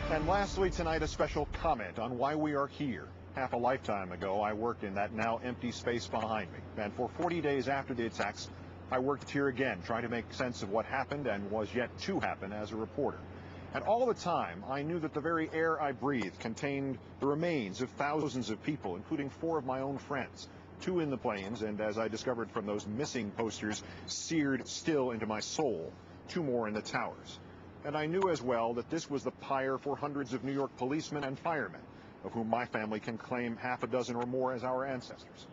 And lastly tonight, a special comment on why we are here. Half a lifetime ago, I worked in that now empty space behind me. And for 40 days after the attacks, I worked here again, trying to make sense of what happened and was yet to happen as a reporter. And all the time, I knew that the very air I breathed contained the remains of thousands of people, including 4 of my own friends. 2 in the planes, and as I discovered from those missing posters, seared still into my soul, 2 more in the towers. And I knew as well that this was the pyre for hundreds of New York policemen and firemen, of whom my family can claim half a dozen or more as our ancestors.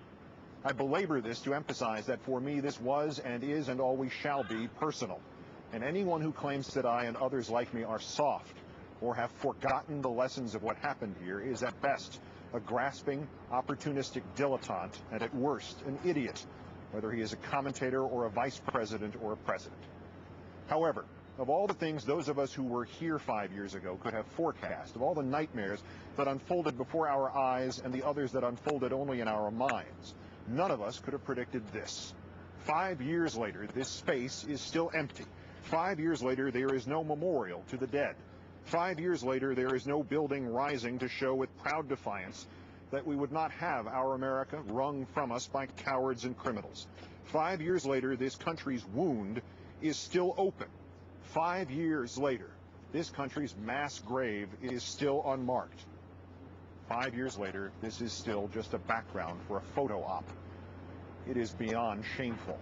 I belabor this to emphasize that for me this was and is and always shall be personal. And anyone who claims that I and others like me are soft or have forgotten the lessons of what happened here is at best a grasping, opportunistic dilettante and at worst an idiot, whether he is a commentator or a vice president or a president. However, of all the things those of us who were here 5 years ago could have forecast, of all the nightmares that unfolded before our eyes and the others that unfolded only in our minds, none of us could have predicted this. 5 years later, this space is still empty. 5 years later, there is no memorial to the dead. 5 years later, there is no building rising to show with proud defiance that we would not have our America wrung from us by cowards and criminals. 5 years later, this country's wound is still open. 5 years later, this country's mass grave is still unmarked. 5 years later, this is still just a background for a photo op. It is beyond shameful.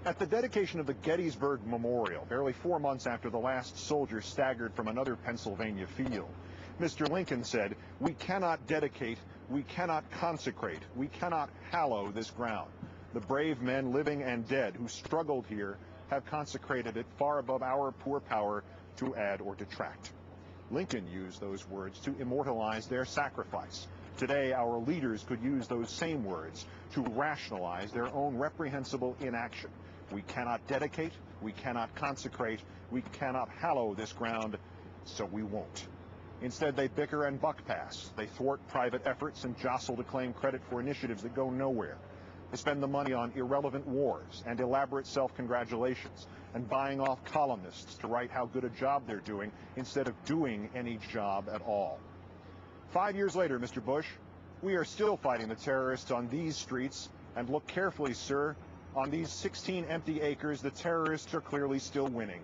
At the dedication of the Gettysburg Memorial, barely 4 months after the last soldier staggered from another Pennsylvania field, Mr. Lincoln said, "We cannot dedicate, we cannot consecrate, we cannot hallow this ground. The brave men, living and dead, who struggled here have consecrated it far above our poor power to add or detract." Lincoln used those words to immortalize their sacrifice. Today, our leaders could use those same words to rationalize their own reprehensible inaction. We cannot dedicate, we cannot consecrate, we cannot hallow this ground, so we won't. Instead, they bicker and buck pass. They thwart private efforts and jostle to claim credit for initiatives that go nowhere. They spend the money on irrelevant wars and elaborate self-congratulations and buying off columnists to write how good a job they're doing instead of doing any job at all. 5 years later, Mr. Bush, we are still fighting the terrorists on these streets, and look carefully, sir, on these 16 empty acres, the terrorists are clearly still winning.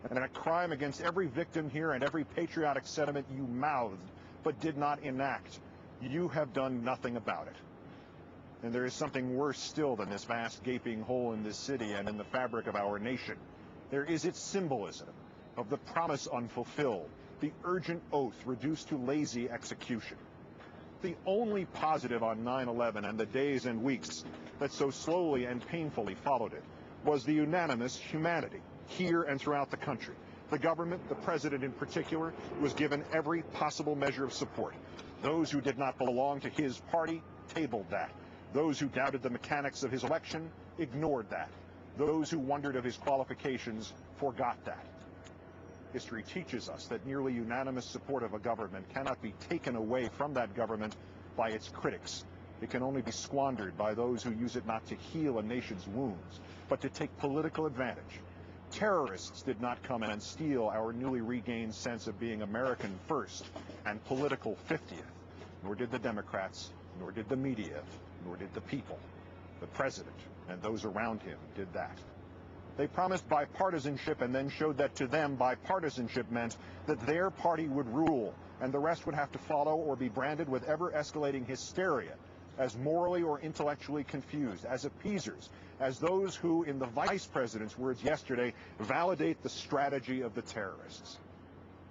And a crime against every victim here and every patriotic sentiment you mouthed but did not enact. You have done nothing about it. And there is something worse still than this vast gaping hole in this city and in the fabric of our nation. There is its symbolism of the promise unfulfilled, the urgent oath reduced to lazy execution. The only positive on 9/11 and the days and weeks that so slowly and painfully followed it was the unanimous humanity here and throughout the country. The government, the president in particular, was given every possible measure of support. Those who did not belong to his party tabled that. Those who doubted the mechanics of his election ignored that. Those who wondered of his qualifications forgot that. History teaches us that nearly unanimous support of a government cannot be taken away from that government by its critics. It can only be squandered by those who use it not to heal a nation's wounds, but to take political advantage. Terrorists did not come and steal our newly regained sense of being American first and political 50th, nor did the Democrats, nor did the media, nor did the people. The president and those around him did that. They promised bipartisanship and then showed that to them bipartisanship meant that their party would rule and the rest would have to follow or be branded with ever-escalating hysteria as morally or intellectually confused, as appeasers, as those who, in the vice president's words yesterday, validate the strategy of the terrorists.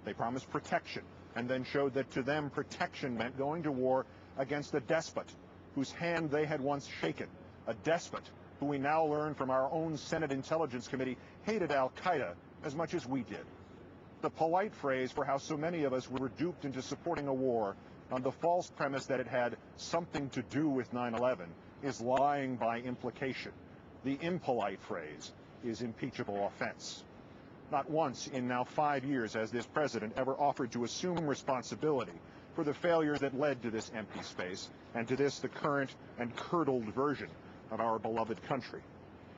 They promised protection and then showed that to them protection meant going to war against a despot whose hand they had once shaken, a despot who we now learn from our own Senate Intelligence Committee hated al-Qaeda as much as we did. The polite phrase for how so many of us were duped into supporting a war on the false premise that it had something to do with 9/11 is lying by implication. The impolite phrase is impeachable offense. Not once in now 5 years has this president ever offered to assume responsibility for the failures that led to this empty space and to this, the current and curdled version of our beloved country.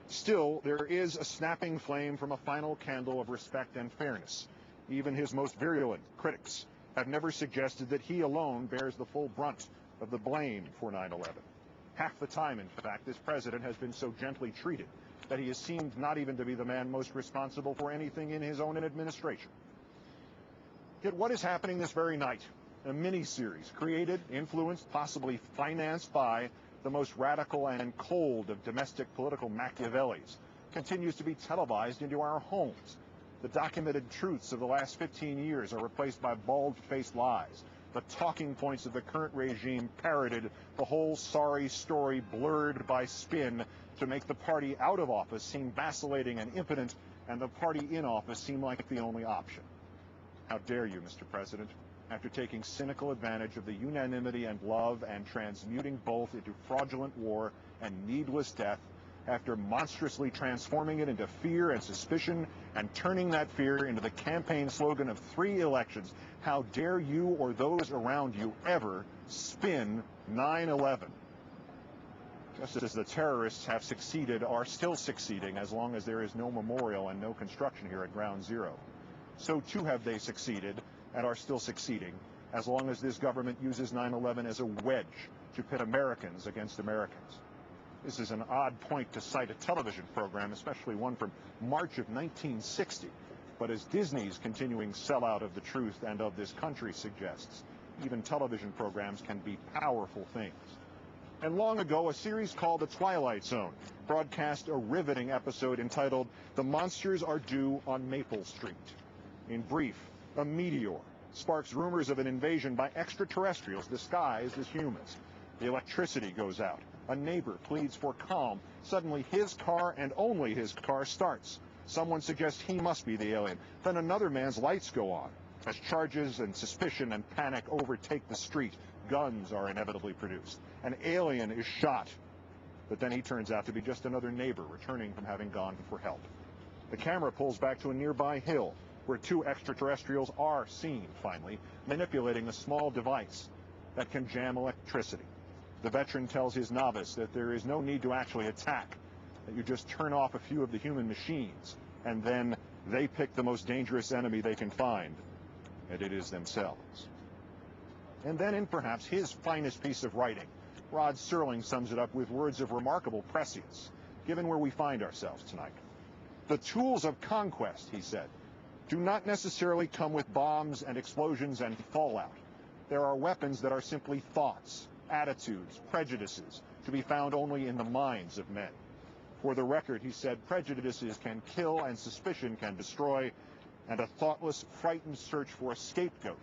Still, there is a snapping flame from a final candle of respect and fairness. Even his most virulent critics have never suggested that he alone bears the full brunt of the blame for 9/11. Half the time, in fact, this president has been so gently treated that he has seemed not even to be the man most responsible for anything in his own administration. Yet what is happening this very night? A mini-series created, influenced, possibly financed by the most radical and cold of domestic political Machiavellis continues to be televised into our homes. The documented truths of the last 15 years are replaced by bald-faced lies. The talking points of the current regime parroted, the whole sorry story blurred by spin to make the party out of office seem vacillating and impotent, and the party in office seem like the only option. How dare you, Mr. President, after taking cynical advantage of the unanimity and love and transmuting both into fraudulent war and needless death, after monstrously transforming it into fear and suspicion and turning that fear into the campaign slogan of 3 elections, how dare you or those around you ever spin 9/11? Just as the terrorists have succeeded, are still succeeding as long as there is no memorial and no construction here at Ground Zero, so too have they succeeded and are still succeeding as long as this government uses 9/11 as a wedge to pit Americans against Americans. This is an odd point to cite a television program, especially one from March of 1960. But as Disney's continuing sellout of the truth and of this country suggests, even television programs can be powerful things. And long ago, a series called The Twilight Zone broadcast a riveting episode entitled "The Monsters Are Due on Maple Street." In brief, a meteor sparks rumors of an invasion by extraterrestrials disguised as humans. The electricity goes out. A neighbor pleads for calm. Suddenly, his car and only his car starts. Someone suggests he must be the alien. Then another man's lights go on. As charges and suspicion and panic overtake the street, guns are inevitably produced. An alien is shot. But then he turns out to be just another neighbor returning from having gone for help. The camera pulls back to a nearby hill where 2 extraterrestrials are seen, finally, manipulating a small device that can jam electricity. The veteran tells his novice that there is no need to actually attack, that you just turn off a few of the human machines, and then they pick the most dangerous enemy they can find, and it is themselves. And then in perhaps his finest piece of writing, Rod Serling sums it up with words of remarkable prescience, given where we find ourselves tonight. The tools of conquest, he said, do not necessarily come with bombs and explosions and fallout. There are weapons that are simply thoughts, attitudes, prejudices, to be found only in the minds of men. For the record, he said, prejudices can kill and suspicion can destroy, and a thoughtless, frightened search for a scapegoat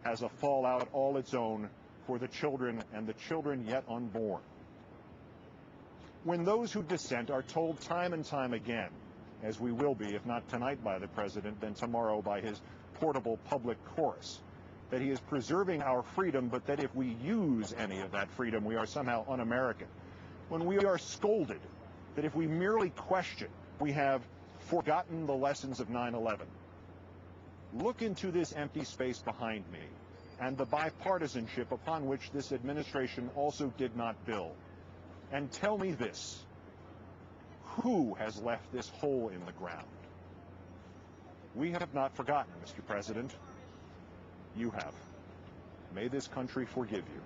has a fallout all its own for the children and the children yet unborn. When those who dissent are told time and time again, as we will be, if not tonight by the president, then tomorrow by his portable public chorus, that he is preserving our freedom, but that if we use any of that freedom, we are somehow un-American. When we are scolded, that if we merely question, we have forgotten the lessons of 9/11. Look into this empty space behind me and the bipartisanship upon which this administration also did not build. And tell me this: who has left this hole in the ground? We have not forgotten, Mr. President. You have. May this country forgive you.